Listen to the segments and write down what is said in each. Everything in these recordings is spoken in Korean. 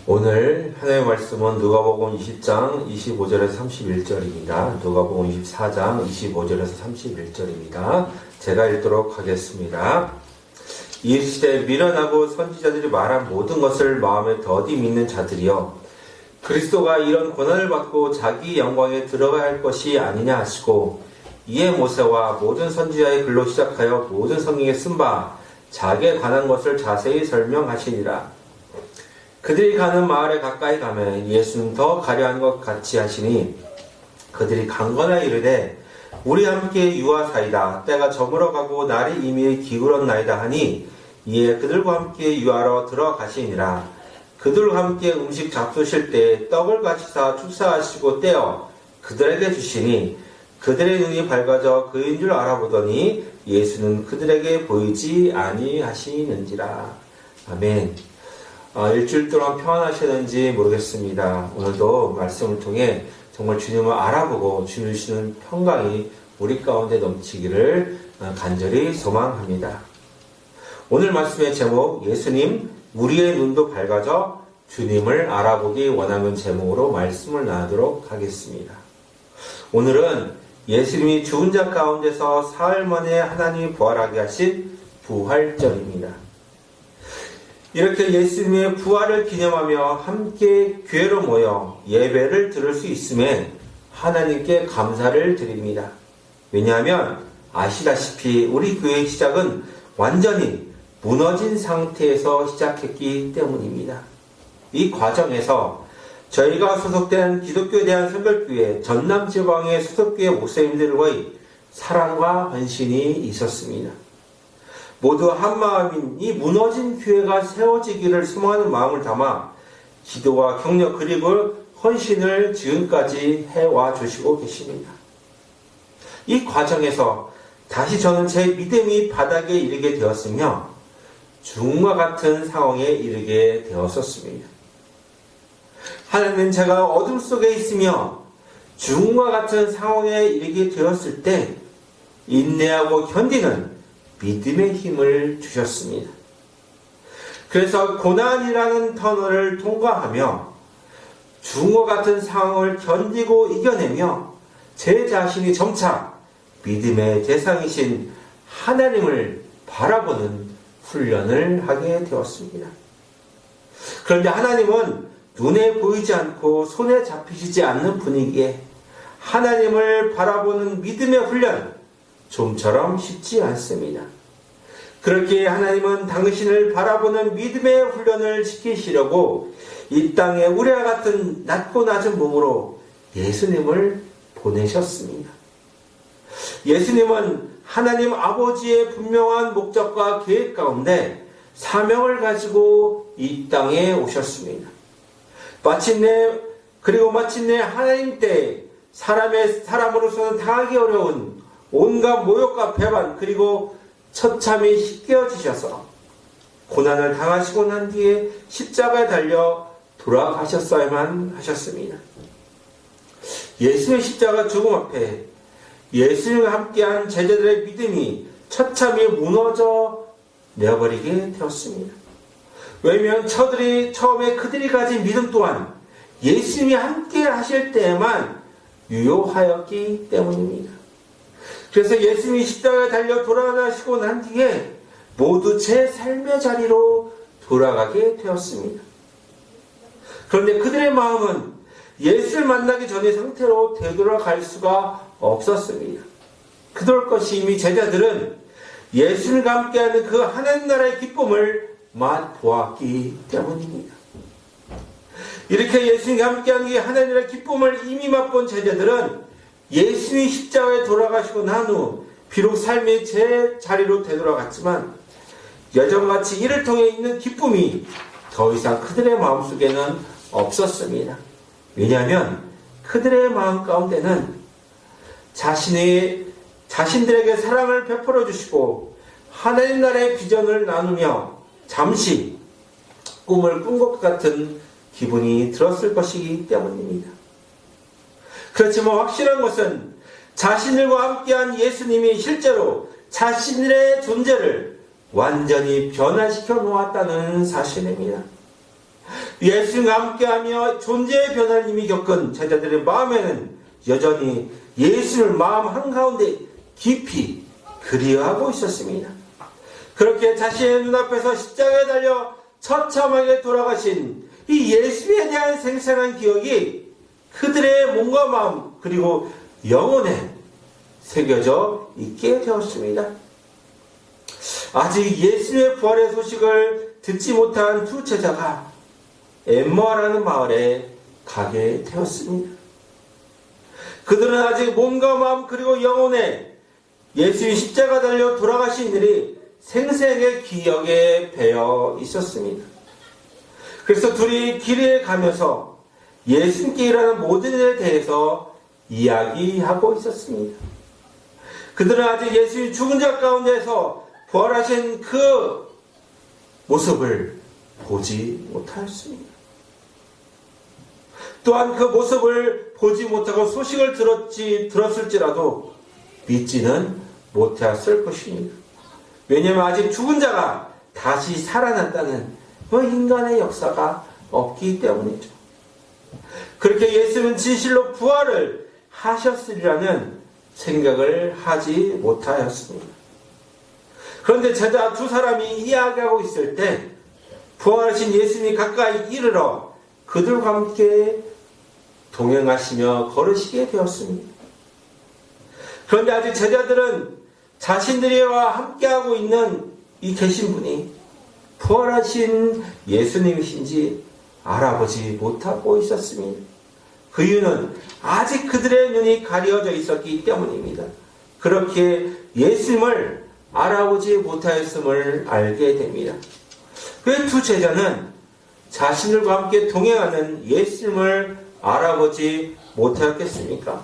오늘 하나님의 말씀은 누가복음 20장 25절에서 31절입니다. 누가복음 24장 25절에서 31절입니다. 제가 읽도록 하겠습니다. 이 시대에 미련하고 선지자들이 말한 모든 것을 마음에 더디 믿는 자들이여, 그리스도가 이런 고난을 받고 자기 영광에 들어가야 할 것이 아니냐 하시고, 이에 모세와 모든 선지자의 글로 시작하여 모든 성경에 쓴 바 자기에 관한 것을 자세히 설명하시니라. 그들이 가는 마을에 가까이 가면 예수는 더 가려한 것 같이 하시니, 그들이 강건하여 이르되 우리 함께 유하사이다, 때가 저물어가고 날이 이미 기울었나이다 하니, 이에 그들과 함께 유하러 들어가시니라. 그들과 함께 음식 잡수실 때 떡을 가지사 축사하시고 떼어 그들에게 주시니, 그들의 눈이 밝아져 그인 줄 알아보더니 예수는 그들에게 보이지 아니하시는지라. 아멘. 일주일 동안 평안하셨는지 모르겠습니다. 오늘도 말씀을 통해 정말 주님을 알아보고 주님 주시는 평강이 우리 가운데 넘치기를 간절히 소망합니다. 오늘 말씀의 제목, 예수님 우리의 눈도 밝아져 주님을 알아보기 원하는 제목으로 말씀을 나누도록 하겠습니다. 오늘은 예수님이 죽은 자 가운데서 사흘 만에 하나님이 부활하게 하신 부활절입니다. 이렇게 예수님의 부활을 기념하며 함께 교회로 모여 예배를 드릴 수 있음에 하나님께 감사를 드립니다. 왜냐하면 아시다시피 우리 교회의 시작은 완전히 무너진 상태에서 시작했기 때문입니다. 이 과정에서 저희가 소속된 기독교에 대한 선별교회 전남지방의 소속교회 목사님들과의 사랑과 헌신이 있었습니다. 모두 한마음인 이 무너진 교회가 세워지기를 소망하는 마음을 담아 기도와 격려 그리고 헌신을 지금까지 해와 주시고 계십니다. 이 과정에서 다시 저는 제 믿음이 바닥에 이르게 되었으며 죽음과 같은 상황에 이르게 되었었습니다. 하나님은 제가 어둠 속에 있으며 죽음과 같은 상황에 이르게 되었을 때 인내하고 견디는 믿음의 힘을 주셨습니다. 그래서 고난이라는 터널을 통과하며 죽음과 같은 상황을 견디고 이겨내며 제 자신이 점차 믿음의 대상이신 하나님을 바라보는 훈련을 하게 되었습니다. 그런데 하나님은 눈에 보이지 않고 손에 잡히지 않는 분위기에 하나님을 바라보는 믿음의 훈련, 좀처럼 쉽지 않습니다. 그렇게 하나님은 당신을 바라보는 믿음의 훈련을 시키시려고 이 땅에 우리와 같은 낮고 낮은 몸으로 예수님을 보내셨습니다. 예수님은 하나님 아버지의 분명한 목적과 계획 가운데 사명을 가지고 이 땅에 오셨습니다. 마침내 하나님 때 사람으로서는 당하기 어려운 온갖 모욕과 배반 그리고 처참히 씻겨지셔서 고난을 당하시고 난 뒤에 십자가에 달려 돌아가셨어야만 하셨습니다. 예수의 십자가 죽음 앞에 예수님과 함께한 제자들의 믿음이 처참히 무너져 내어버리게 되었습니다. 왜냐하면 처음에 그들이 가진 믿음 또한 예수님이 함께 하실 때에만 유효하였기 때문입니다. 그래서 예수님이 십자가에 달려 돌아가시고 난 뒤에 모두 제 삶의 자리로 돌아가게 되었습니다. 그런데 그들의 마음은 예수를 만나기 전의 상태로 되돌아갈 수가 없었습니다. 그럴 것이 이미 제자들은 예수님과 함께하는 그 하나님 나라의 기쁨을 맛보았기 때문입니다. 이렇게 예수님과 함께하는 이 하나님 나라의 기쁨을 이미 맛본 제자들은 예수님이 십자가에 돌아가시고 난 후 비록 삶의 제 자리로 되돌아갔지만 여전같이 이를 통해 있는 기쁨이 더 이상 그들의 마음속에는 없었습니다. 왜냐하면 그들의 마음 가운데는 자신들에게 사랑을 베풀어 주시고 하나님 나라의 비전을 나누며 잠시 꿈을 꾼 것 같은 기분이 들었을 것이기 때문입니다. 그렇지만 확실한 것은 자신들과 함께한 예수님이 실제로 자신들의 존재를 완전히 변화시켜 놓았다는 사실입니다. 예수님과 함께하며 존재의 변화를 이미 겪은 제자들의 마음에는 여전히 예수를 마음 한가운데 깊이 그리워하고 있었습니다. 그렇게 자신의 눈앞에서 십자가에 달려 처참하게 돌아가신 이 예수에 대한 생생한 기억이 그들의 몸과 마음 그리고 영혼에 새겨져 있게 되었습니다. 아직 예수의 부활의 소식을 듣지 못한 두 제자가 엠마오라는 마을에 가게 되었습니다. 그들은 아직 몸과 마음 그리고 영혼에 예수의 십자가 달려 돌아가신 일이 생생하게 기억에 배어 있었습니다. 그래서 둘이 길에 가면서 예수님께 일하는 모든 일에 대해서 이야기하고 있었습니다. 그들은 아직 예수님 죽은 자 가운데서 부활하신 그 모습을 보지 못하였습니다. 또한 그 모습을 보지 못하고 소식을 들었을지라도 믿지는 못하였을 것입니다. 왜냐하면 아직 죽은 자가 다시 살아났다는 그 인간의 역사가 없기 때문이죠. 그렇게 예수는 진실로 부활을 하셨으리라는 생각을 하지 못하였습니다. 그런데 제자 두 사람이 이야기하고 있을 때 부활하신 예수님이 가까이 이르러 그들과 함께 동행하시며 걸으시게 되었습니다. 그런데 아직 제자들은 자신들이와 함께하고 있는 이 계신 분이 부활하신 예수님이신지 알아보지 못하고 있었습니다. 그 이유는 아직 그들의 눈이 가려져 있었기 때문입니다. 그렇게 예수님을 알아보지 못하였음을 알게 됩니다. 그 두 제자는 자신들과 함께 동행하는 예수님을 알아보지 못하였겠습니까?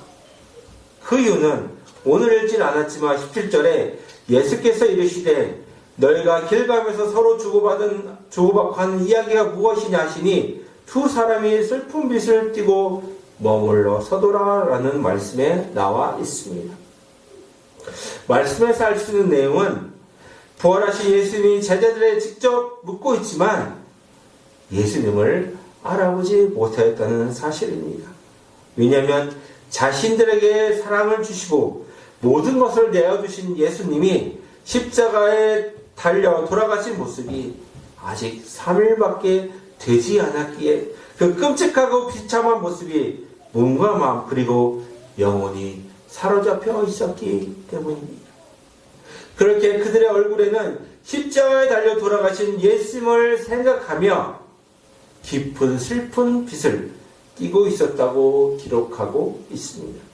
그 이유는 오늘 읽진 않았지만 17절에 예수께서 이르시되 너희가 길 가면서 서로 주고받고 하는 이야기가 무엇이냐 하시니 두 사람이 슬픈 빛을 띠고 머물러 서더라 라는 말씀에 나와 있습니다. 말씀에서 알 수 있는 내용은 부활하신 예수님이 제자들에 직접 묻고 있지만 예수님을 알아보지 못하였다는 사실입니다. 왜냐하면 자신들에게 사랑을 주시고 모든 것을 내어주신 예수님이 십자가에 달려 돌아가신 모습이 아직 3일밖에 되지 않았기에 그 끔찍하고 비참한 모습이 몸과 마음 그리고 영혼이 사로잡혀 있었기 때문입니다. 그렇게 그들의 얼굴에는 십자가에 달려 돌아가신 예수님을 생각하며 깊은 슬픈 빛을 띠고 있었다고 기록하고 있습니다.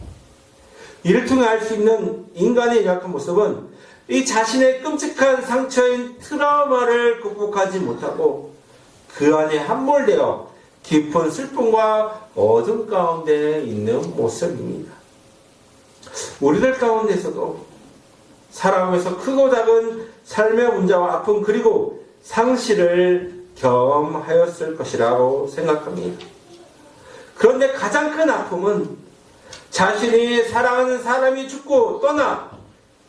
이를 통해 알 수 있는 인간의 약한 모습은 이 자신의 끔찍한 상처인 트라우마를 극복하지 못하고 그 안에 함몰되어 깊은 슬픔과 어둠 가운데 있는 모습입니다. 우리들 가운데서도 살아가면서 크고 작은 삶의 문제와 아픔 그리고 상실을 경험하였을 것이라고 생각합니다. 그런데 가장 큰 아픔은 자신이 사랑하는 사람이 죽고 떠나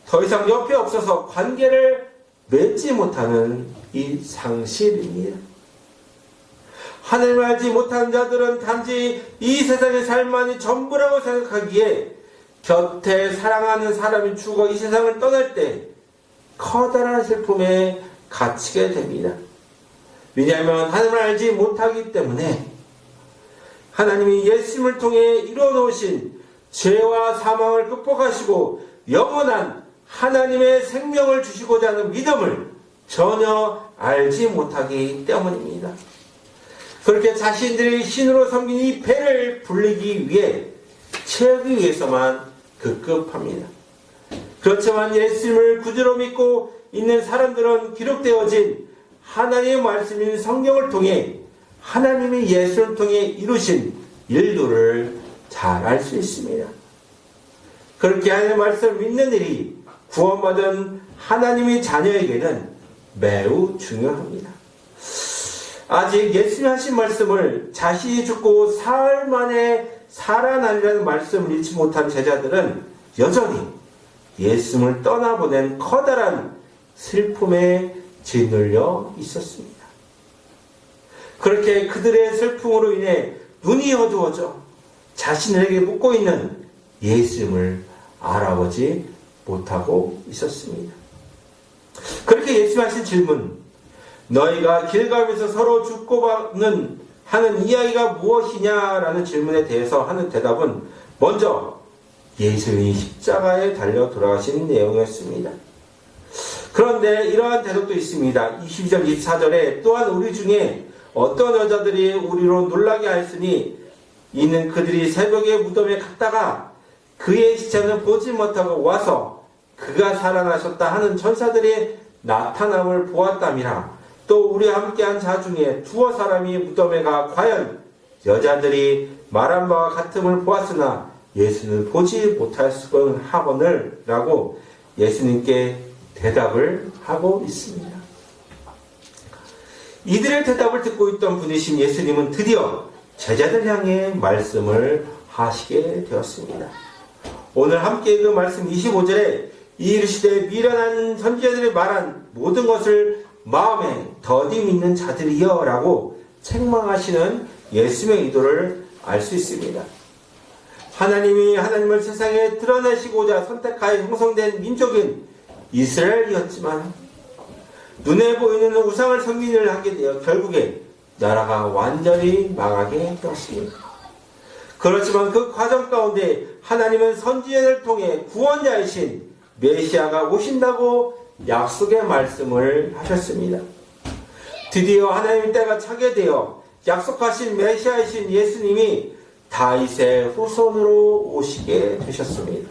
더 이상 옆에 없어서 관계를 맺지 못하는 이 상실입니다. 하나님을 알지 못한 자들은 단지 이 세상의 삶만이 전부라고 생각하기에 곁에 사랑하는 사람이 죽어 이 세상을 떠날 때 커다란 슬픔에 갇히게 됩니다. 왜냐하면 하나님을 알지 못하기 때문에 하나님이 예수님을 통해 이루어놓으신 죄와 사망을 극복하시고 영원한 하나님의 생명을 주시고자 하는 믿음을 전혀 알지 못하기 때문입니다. 그렇게 자신들이 신으로 섬긴 이 배를 불리기 위해 채우기 위해서만 급급합니다. 그렇지만 예수님을 구주로 믿고 있는 사람들은 기록되어진 하나님의 말씀인 성경을 통해 하나님이 예수를 통해 이루신 일들을 잘 알 수 있습니다. 그렇게 하나님의 말씀을 믿는 일이 구원받은 하나님의 자녀에게는 매우 중요합니다. 아직 예수님이 하신 말씀을 자신이 죽고 사흘 만에 살아나리라는 말씀을 잊지 못한 제자들은 여전히 예수님을 떠나보낸 커다란 슬픔에 짓눌려 있었습니다. 그렇게 그들의 슬픔으로 인해 눈이 어두워져 자신에게 묻고 있는 예수님을 알아보지 못하고 있었습니다. 그렇게 예수님 하신 질문, 너희가 길 가면서 서로 주고받는 하는 이야기가 무엇이냐라는 질문에 대해서 하는 대답은 먼저 예수님이 십자가에 달려 돌아가신 내용이었습니다. 그런데 이러한 대답도 있습니다. 22절 24절에 또한 우리 중에 어떤 여자들이 우리로 놀라게 하였으니 이는 그들이 새벽에 무덤에 갔다가 그의 시체는 보지 못하고 와서 그가 살아나셨다 하는 천사들의 나타남을 보았다미라. 또 우리와 함께한 자 중에 두어 사람이 무덤에 가 과연 여자들이 말한 바와 같음을 보았으나 예수는 보지 못하였을 하거늘 라고 예수님께 대답을 하고 있습니다. 이들의 대답을 듣고 있던 분이신 예수님은 드디어 제자들 향해 말씀을 하시게 되었습니다. 오늘 함께 읽은 말씀 25절에 이르시되 미련한 선지자들이 말한 모든 것을 마음에 더디 믿는 자들이여 라고 책망하시는 예수님의 의도를 알 수 있습니다. 하나님이 하나님을 세상에 드러내시고자 선택하여 형성된 민족인 이스라엘이었지만 눈에 보이는 우상을 섬기는 일을 하게 되어 결국에 나라가 완전히 망하게 되었습니다. 그렇지만 그 과정 가운데 하나님은 선지자를 통해 구원자이신 메시아가 오신다고 약속의 말씀을 하셨습니다. 드디어 하나님의 때가 차게 되어 약속하신 메시아이신 예수님이 다윗의 후손으로 오시게 되셨습니다.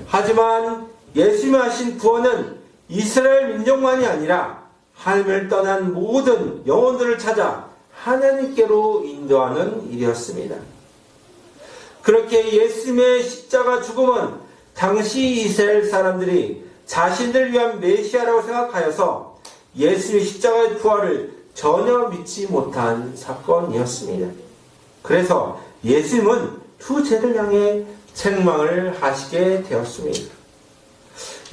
하지만 예수님이 하신 구원은 이스라엘 민족만이 아니라 하나님을 떠난 모든 영혼들을 찾아 하나님께로 인도하는 일이었습니다. 그렇게 예수님의 십자가 죽음은 당시 이스라엘 사람들이 자신들 위한 메시아라고 생각하여서 예수님의 십자가의 부활을 전혀 믿지 못한 사건이었습니다. 그래서 예수님은 두 제를 향해 책망을 하시게 되었습니다.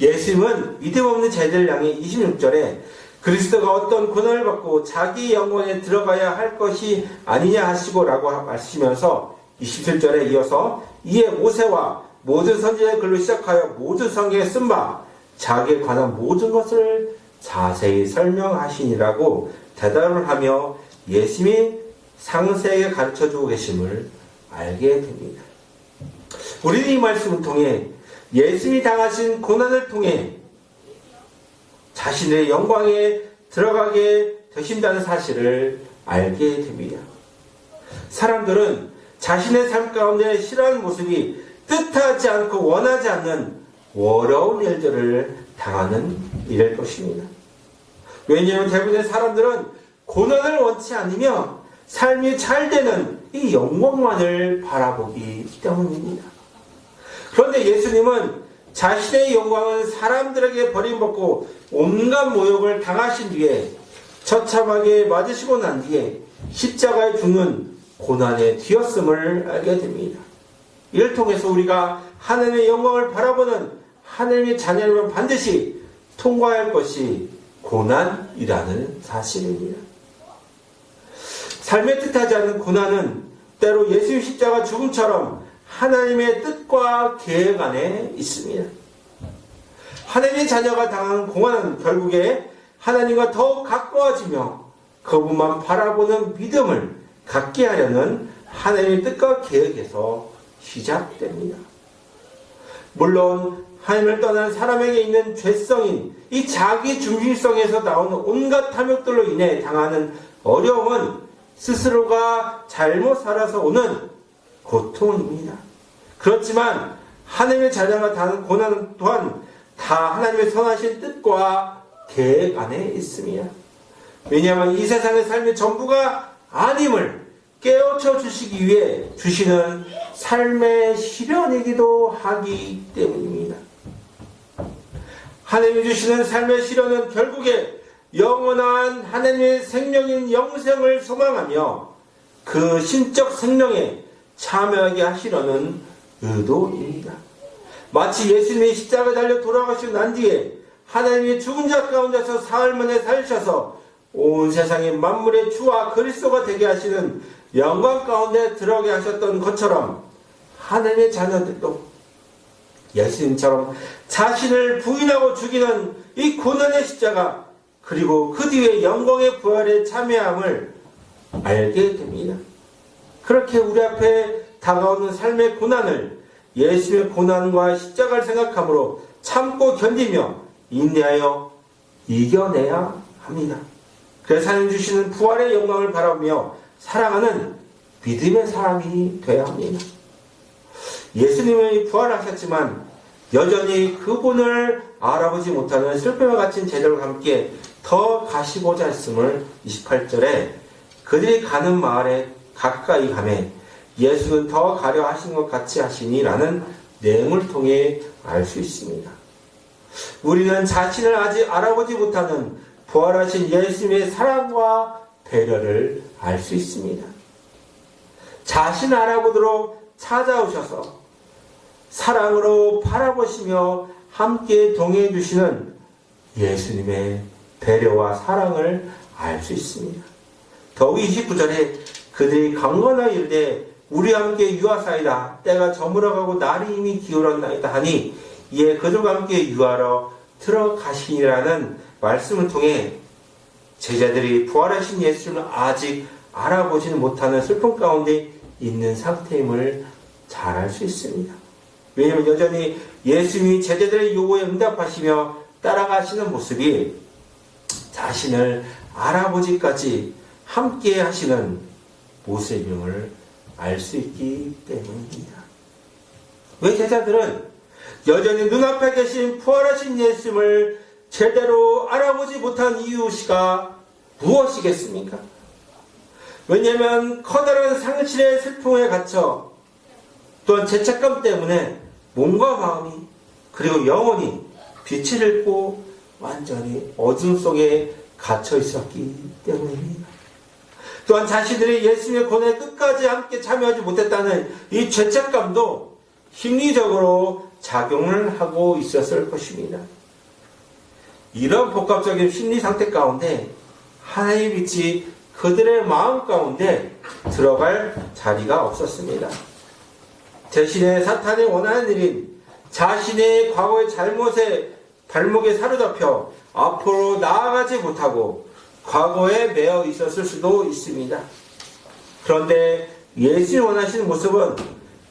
예수님은 믿음 없는 제자를 향해 26절에 그리스도가 어떤 고난을 받고 자기 영광에 들어가야 할 것이 아니냐 하시고 라고 말씀하시면서 27절에 이어서 이에 모세와 모든 선지자의 글로 시작하여 모든 성경에 쓴 바 자기에 관한 모든 것을 자세히 설명하시니라고 대답을 하며 예수님이 상세하게 가르쳐주고 계심을 알게 됩니다. 우리는 이 말씀을 통해 예수님이 당하신 고난을 통해 자신의 영광에 들어가게 되신다는 사실을 알게 됩니다. 사람들은 자신의 삶 가운데 싫어하는 모습이 뜻하지 않고 원하지 않는 어려운 일들을 당하는 일일 것입니다. 왜냐하면 대부분의 사람들은 고난을 원치 않으며 삶이 잘 되는 이 영광만을 바라보기 때문입니다. 그런데 예수님은 자신의 영광은 사람들에게 버림받고 온갖 모욕을 당하신 뒤에 처참하게 맞으시고 난 뒤에 십자가에 죽는 고난의 뒤였음을 알게 됩니다. 이를 통해서 우리가 하나님의 영광을 바라보는 하나님의 자녀라면 반드시 통과할 것이 고난이라는 사실입니다. 삶에 뜻하지 않는 고난은 때로 예수님 십자가 죽음처럼 하나님의 뜻과 계획 안에 있습니다. 하나님의 자녀가 당하는 고난은 결국에 하나님과 더욱 가까워지며 그분만 바라보는 믿음을 갖게 하려는 하나님의 뜻과 계획에서 시작됩니다. 물론 하나님을 떠난 사람에게 있는 죄성인 이 자기 중심성에서 나오는 온갖 탐욕들로 인해 당하는 어려움은 스스로가 잘못 살아서 오는 고통입니다. 그렇지만 하나님의 자녀가 당하는 고난 또한 다 하나님의 선하신 뜻과 계획 안에 있습니다. 왜냐하면 이 세상의 삶의 전부가 아님을 깨우쳐 주시기 위해 주시는 삶의 시련이기도 하기 때문입니다. 하나님이 주시는 삶의 시련은 결국에 영원한 하나님의 생명인 영생을 소망하며 그 신적 생명에 참여하게 하시려는 의도입니다. 마치 예수님이 십자가에 달려 돌아가시고 난 뒤에 하나님이 죽은 자 가운데서 사흘 만에 살리셔서 온 세상의 만물의 주와 그리스도가 되게 하시는 영광 가운데 들어가게 하셨던 것처럼 하나님의 자녀들도 예수님처럼 자신을 부인하고 죽이는 이 고난의 십자가, 그리고 그 뒤에 영광의 부활에 참여함을 알게 됩니다. 그렇게 우리 앞에 다가오는 삶의 고난을 예수님의 고난과 십자가를 생각함으로 참고 견디며 인내하여 이겨내야 합니다. 그래서 하나님 주시는 부활의 영광을 바라보며 살아가는 믿음의 사람이 되어야 합니다. 예수님이 부활하셨지만 여전히 그분을 알아보지 못하는 슬픔에 갇힌 제자들과 함께 더 가시고자 했음을 28절에 그들이 가는 마을에 가까이 가매 예수는 더 가려 하신 것 같이 하시니라는 내용을 통해 알 수 있습니다. 우리는 자신을 아직 알아보지 못하는 부활하신 예수님의 사랑과 배려를 알 수 있습니다. 자신을 알아보도록 찾아오셔서 사랑으로 바라보시며 함께 동행해 주시는 예수님의 배려와 사랑을 알 수 있습니다. 더욱 29절에 그들이 강건하여 이르되 우리와 함께 유하사이다. 때가 저물어가고 날이 이미 기울었나이다 하니 이에 그들과 함께 유하러 들어가시니라는 말씀을 통해 제자들이 부활하신 예수를 아직 알아보지는 못하는 슬픔 가운데 있는 상태임을 잘 알 수 있습니다. 왜냐하면 여전히 예수님이 제자들의 요구에 응답하시며 따라가시는 모습이 자신을 알아보지까지 함께 하시는 모습임을 알 수 있기 때문입니다. 왜 제자들은 여전히 눈앞에 계신 부활하신 예수님을 제대로 알아보지 못한 이유가 무엇이겠습니까? 왜냐하면 커다란 상실의 슬픔에 갇혀 또한 죄책감 때문에 몸과 마음이 그리고 영혼이 빛을 잃고 완전히 어둠 속에 갇혀 있었기 때문입니다. 또한 자신들이 예수님의 고난에 끝까지 함께 참여하지 못했다는 이 죄책감도 심리적으로 작용을 하고 있었을 것입니다. 이런 복합적인 심리 상태 가운데 하나님의 빛이 그들의 마음 가운데 들어갈 자리가 없었습니다. 대신에 사탄이 원하는 일인 자신의 과거의 잘못에 발목에 사로잡혀 앞으로 나아가지 못하고 과거에 매여 있었을 수도 있습니다. 그런데 예수님이 원하시는 모습은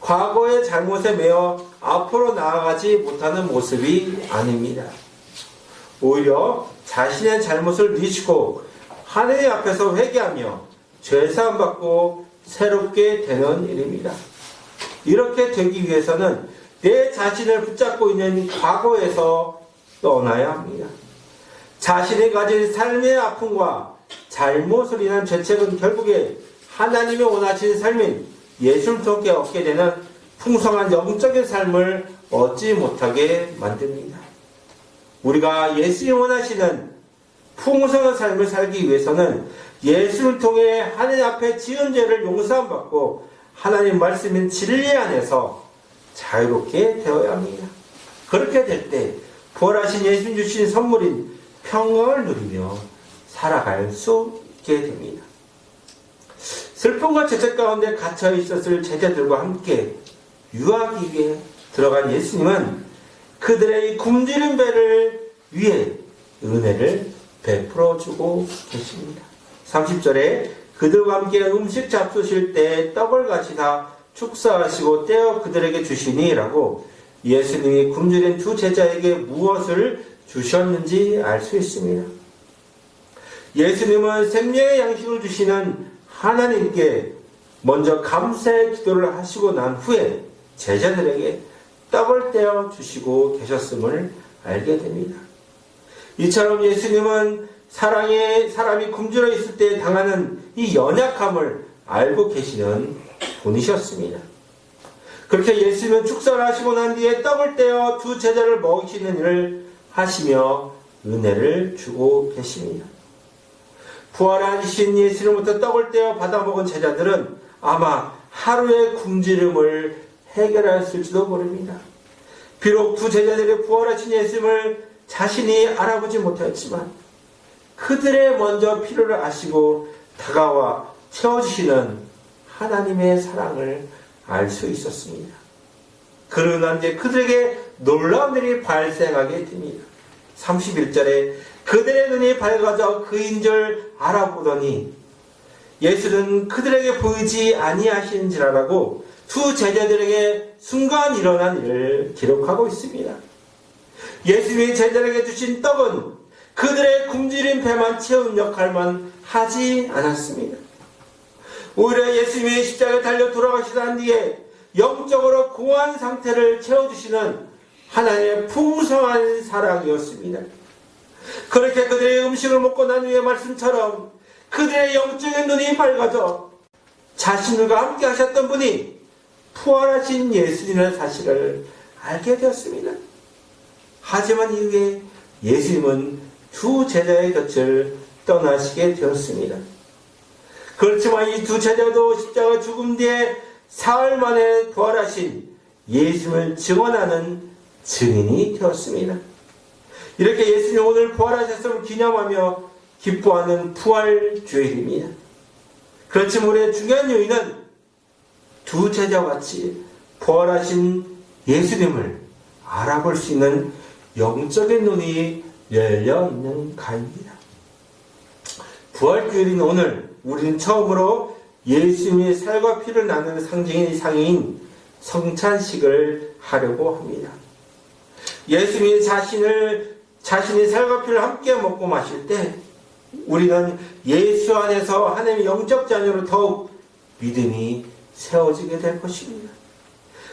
과거의 잘못에 매여 앞으로 나아가지 못하는 모습이 아닙니다. 오히려 자신의 잘못을 미치고 하나님 앞에서 회개하며 죄사함 받고 새롭게 되는 일입니다. 이렇게 되기 위해서는 내 자신을 붙잡고 있는 과거에서 떠나야 합니다. 자신이 가진 삶의 아픔과 잘못을 인한 죄책은 결국에 하나님이 원하시는 삶인 예수를 통해 얻게 되는 풍성한 영적인 삶을 얻지 못하게 만듭니다. 우리가 예수님이 원하시는 풍성한 삶을 살기 위해서는 예수를 통해 하나님 앞에 지은 죄를 용서함 받고 하나님 말씀인 진리 안에서 자유롭게 되어야 합니다. 그렇게 될 때 부활하신 예수님 주신 선물인 평강을 누리며 살아갈 수 있게 됩니다. 슬픔과 죄책 가운데 갇혀 있었을 제자들과 함께 유하기 위해 들어간 예수님은 그들의 굶주린 배를 위해 은혜를 베풀어 주고 계십니다. 30절에 그들과 함께 음식 잡수실 때 떡을 가지다 축사하시고 떼어 그들에게 주시니 라고 예수님이 굶주린 두 제자에게 무엇을 주셨는지 알 수 있습니다. 예수님은 생명의 양식을 주시는 하나님께 먼저 감사의 기도를 하시고 난 후에 제자들에게 떡을 떼어 주시고 계셨음을 알게 됩니다. 이처럼 예수님은 사람이 굶주려 있을 때 당하는 이 연약함을 알고 계시는 분이셨습니다. 그렇게 예수님은 축사를 하시고 난 뒤에 떡을 떼어 두 제자를 먹이시는 일을 하시며 은혜를 주고 계십니다. 부활하신 예수님부터 떡을 떼어 받아 먹은 제자들은 아마 하루의 굶주림을 해결했을지도 모릅니다. 비록 두 제자들의 부활하신 예수님을 자신이 알아보지 못했지만 그들의 먼저 필요를 아시고 다가와 채워주시는 하나님의 사랑을 알 수 있었습니다. 그러나 이제 그들에게 놀라운 일이 발생하게 됩니다. 31절에 그들의 눈이 밝아져 그인 줄 알아보더니 예수는 그들에게 보이지 아니하신지라라고 두 제자들에게 순간 일어난 일을 기록하고 있습니다. 예수님이 제자들에게 주신 떡은 그들의 굶주린 배만 채운 역할만 하지 않았습니다. 오히려 예수님이 십자가에 달려 돌아가시던 뒤에 영적으로 공허한 상태를 채워주시는 하나님의 풍성한 사랑이었습니다. 그렇게 그들의 음식을 먹고 난 후에 말씀처럼 그들의 영적인 눈이 밝아져 자신들과 함께 하셨던 분이 부활하신 예수님이라는 사실을 알게 되었습니다. 하지만 이후에 예수님은 두 제자의 곁을 떠나시게 되었습니다. 그렇지만 이 두 제자도 십자가 죽음 뒤에 사흘 만에 부활하신 예수님을 증언하는 증인이 되었습니다. 이렇게 예수님 오늘 부활하셨음을 기념하며 기뻐하는 부활주일입니다. 그렇지만 우리의 중요한 요인은 두 제자와 같이 부활하신 예수님을 알아볼 수 있는 영적인 눈이 열려있는 가입니다. 부활주일인 오늘 우리는 처음으로 예수님의 살과 피를 나누는 상징인 성찬식을 하려고 합니다. 예수님이 자신의 살과 피를 함께 먹고 마실 때 우리는 예수 안에서 하나님의 영적 자녀로 더욱 믿음이 세워지게 될 것입니다.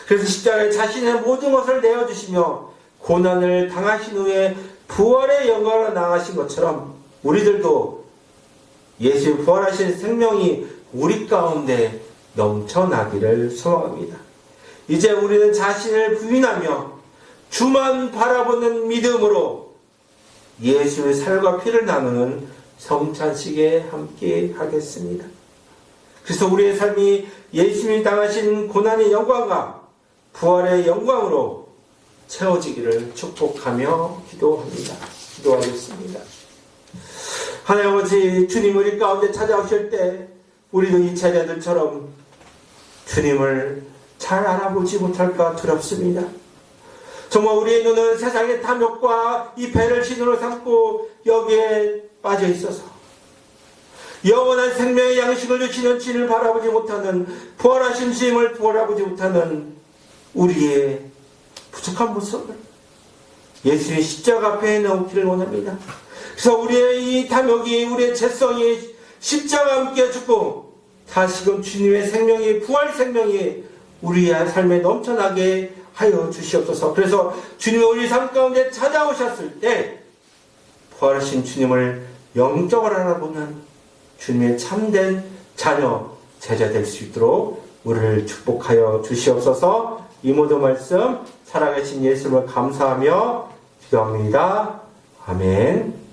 그래서 십자가에 자신의 모든 것을 내어주시며 고난을 당하신 후에 부활의 영광으로 나가신 것처럼 우리들도 예수의 부활하신 생명이 우리 가운데 넘쳐나기를 소망합니다. 이제 우리는 자신을 부인하며 주만 바라보는 믿음으로 예수의 살과 피를 나누는 성찬식에 함께 하겠습니다. 그래서 우리의 삶이 예수님이 당하신 고난의 영광과 부활의 영광으로 채워지기를 축복하며 기도하겠습니다. 하나님 아버지, 주님 우리 가운데 찾아오실 때 우리도 이 제자들처럼 주님을 잘 알아보지 못할까 두렵습니다. 정말 우리의 눈은 세상의 탐욕과 이 배를 신으로 삼고 여기에 빠져 있어서 영원한 생명의 양식을 주시는 주님을 바라보지 못하는, 부활하신 주님을 바라보지 못하는 우리의 부족한 모습을 예수의 십자가 앞에 놓기를 원합니다. 그래서 우리의 이 탐욕이, 우리의 죄성이 십자가와 함께 죽고 다시금 주님의 생명이, 부활 생명이 우리의 삶에 넘쳐나게 하여 주시옵소서. 그래서 주님이 우리 삶 가운데 찾아오셨을 때 부활하신 주님을 영적으로 알아보는 주님의 참된 자녀, 제자 될 수 있도록 우리를 축복하여 주시옵소서. 이 모든 말씀 살아계신 예수님을 감사하며 기도합니다. 아멘.